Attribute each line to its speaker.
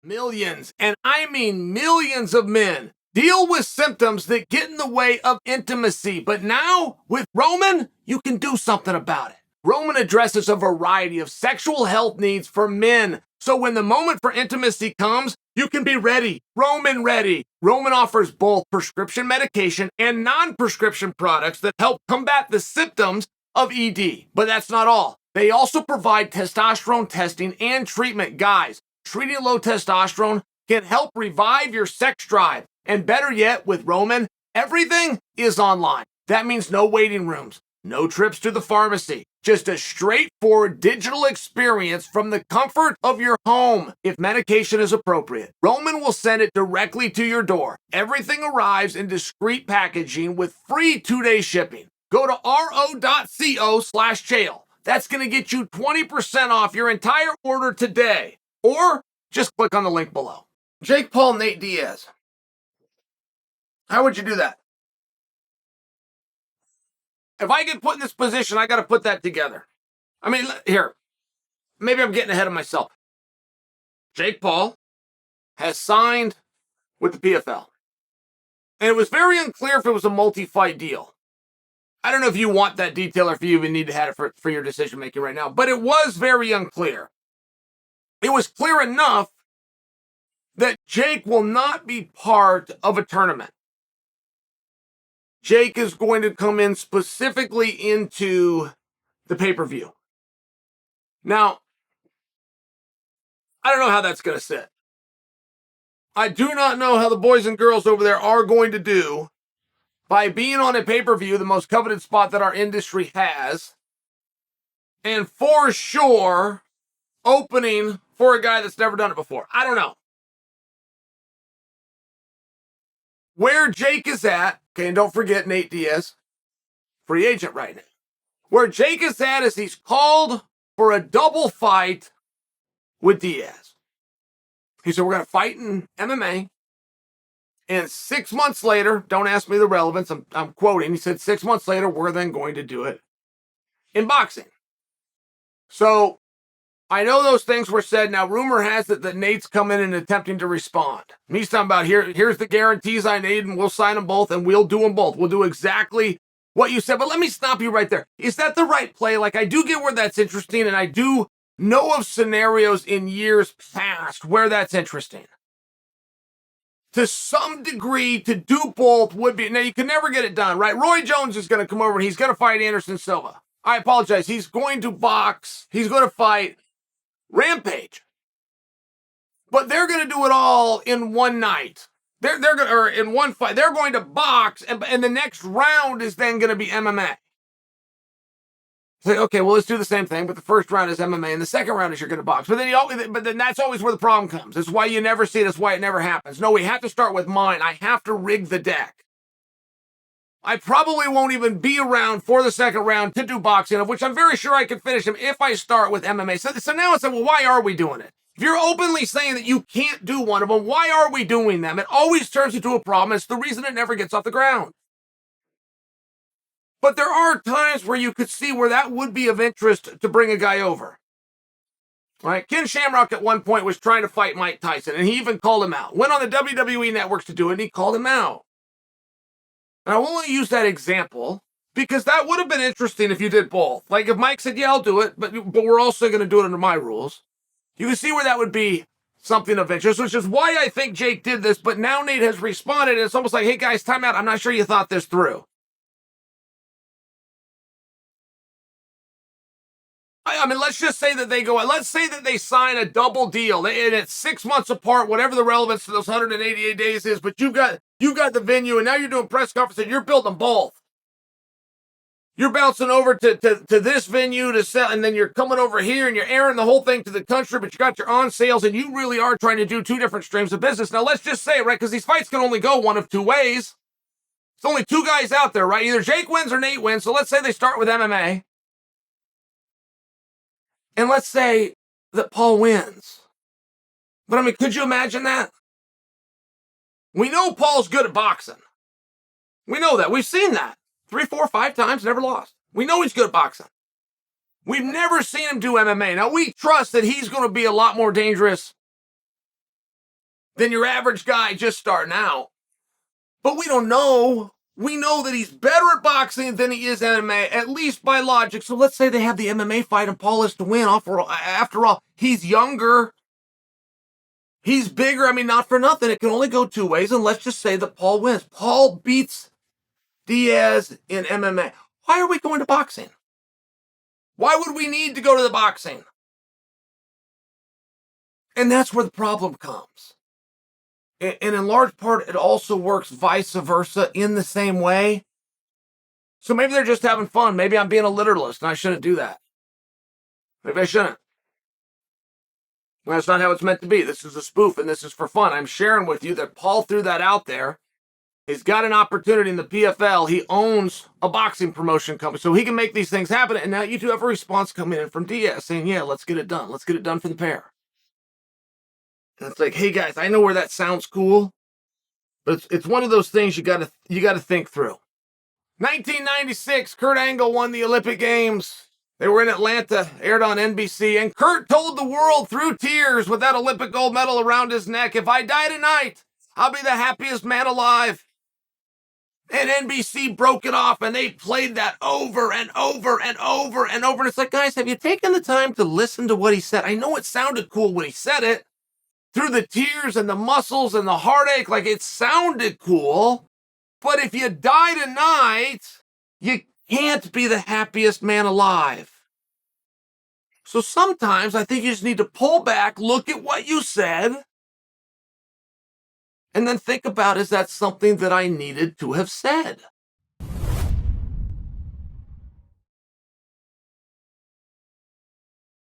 Speaker 1: Millions, and I mean millions of men, deal with symptoms that get in the way of intimacy. But now, with Roman, you can do something about it. Roman addresses a variety of sexual health needs for men. So when the moment for intimacy comes, you can be ready. Roman ready. Roman offers both prescription medication and non-prescription products that help combat the symptoms of ED. But that's not all. They also provide testosterone testing and treatment. Guys, treating low testosterone can help revive your sex drive. And better yet, with Roman, everything is online. That means no waiting rooms, no trips to the pharmacy, just a straightforward digital experience from the comfort of your home. If medication is appropriate, Roman will send it directly to your door. Everything arrives in discreet packaging with free 2-day shipping. Go to ro.co/Chael. That's going to get you 20% off your entire order today. Or just click on the link below. Jake Paul, Nate Diaz. How would you do that? If I get put in this position, I got to put that together. I mean, here, maybe I'm getting ahead of myself. Jake Paul has signed with the PFL. And it was very unclear if it was a multi-fight deal. I don't know if you want that detail or if you even need to have it for your decision making right now, but it was very unclear. It was clear enough that Jake will not be part of a tournament. Jake is going to come in specifically into the pay-per-view. Now, I don't know how that's going to sit. I do not know how the boys and girls over there are going to do by being on a pay-per-view, the most coveted spot that our industry has, and for sure opening for a guy that's never done it before. I don't know. Where Jake is at, okay, and don't forget Nate Diaz, free agent right now. Where Jake is at is he's called for a double fight with Diaz. He said, we're going to fight in MMA. And 6 months later, don't ask me the relevance, I'm quoting, he said 6 months later, we're then going to do it in boxing. So I know those things were said. Now, rumor has it that Nate's coming in and attempting to respond. He's talking about, here's the guarantees I need, and we'll sign them both, and we'll do them both. We'll do exactly what you said. But let me stop you right there. Is that the right play? Like, I do get where that's interesting, and I do know of scenarios in years past where that's interesting. To some degree, to do both would be... Now, you can never get it done, right? Roy Jones is going to come over, and he's going to fight Anderson Silva. I apologize. He's going to box. He's going to fight Rampage. But they're going to do it all in one night. They're going to, or in one fight. They're going to box, and the next round is then going to be MMA. Say, okay, well, let's do the same thing, but the first round is MMA, and the second round is you're going to box. But then that's always where the problem comes. That's why you never see it. That's why it never happens. No, we have to start with mine. I have to rig the deck. I probably won't even be around for the second round to do boxing, of which I'm very sure I can finish him if I start with MMA. So now it's like, well, why are we doing it? If you're openly saying that you can't do one of them, why are we doing them? It always turns into a problem. It's the reason it never gets off the ground. But there are times where you could see where that would be of interest to bring a guy over. All right, Ken Shamrock at one point was trying to fight Mike Tyson, and he even called him out. Went on the WWE networks to do it, and he called him out. And I will only use that example because that would have been interesting if you did both. Like if Mike said, yeah, I'll do it, but we're also going to do it under my rules. You can see where that would be something of interest, which is why I think Jake did this. But now Nate has responded, and it's almost like, hey, guys, time out. I'm not sure you thought this through. I mean, let's just say that they go, let's say that they sign a double deal, and it's 6 months apart, whatever the relevance to those 188 days is, but you've got the venue, and now you're doing press conference, and you're building both. You're bouncing over to this venue to sell, and then you're coming over here, and you're airing the whole thing to the country, but you got your on sales, and you really are trying to do two different streams of business. Now, let's just say, right, because these fights can only go one of two ways. There's only two guys out there, right? Either Jake wins or Nate wins, so let's say they start with MMA. And let's say that Paul wins. But I mean, could you imagine that? We know Paul's good at boxing. We know that. We've seen that. 3, 4, 5 times, never lost. We know he's good at boxing. We've never seen him do MMA. Now, we trust that he's going to be a lot more dangerous than your average guy just starting out. But we don't know. We know that he's better at boxing than he is MMA, at least by logic. So let's say they have the MMA fight and Paul is to win. After all, he's younger. He's bigger. I mean, not for nothing. It can only go two ways. And let's just say that Paul wins. Paul beats Diaz in MMA. Why are we going to boxing? Why would we need to go to the boxing? And that's where the problem comes. And in large part, it also works vice versa in the same way. So maybe they're just having fun. Maybe I'm being a literalist and I shouldn't do that. Maybe I shouldn't. Well, that's not how it's meant to be. This is a spoof and this is for fun. I'm sharing with you that Paul threw that out there. He's got an opportunity in the PFL. He owns a boxing promotion company, so he can make these things happen. And now you two have a response coming in from Diaz saying, yeah, let's get it done. Let's get it done for the pair. And it's like, hey guys, I know where that sounds cool, but it's one of those things you gotta think through. 1996, Kurt Angle won the Olympic Games. They were in Atlanta, aired on NBC, and Kurt told the world through tears with that Olympic gold medal around his neck, if I die tonight, I'll be the happiest man alive. And NBC broke it off, and they played that over and over and over and over. And it's like, guys, have you taken the time to listen to what he said? I know it sounded cool when he said it. Through the tears and the muscles and the heartache, like it sounded cool. But if you die tonight, you can't be the happiest man alive. So sometimes I think you just need to pull back, look at what you said, and then think about, is that something that I needed to have said?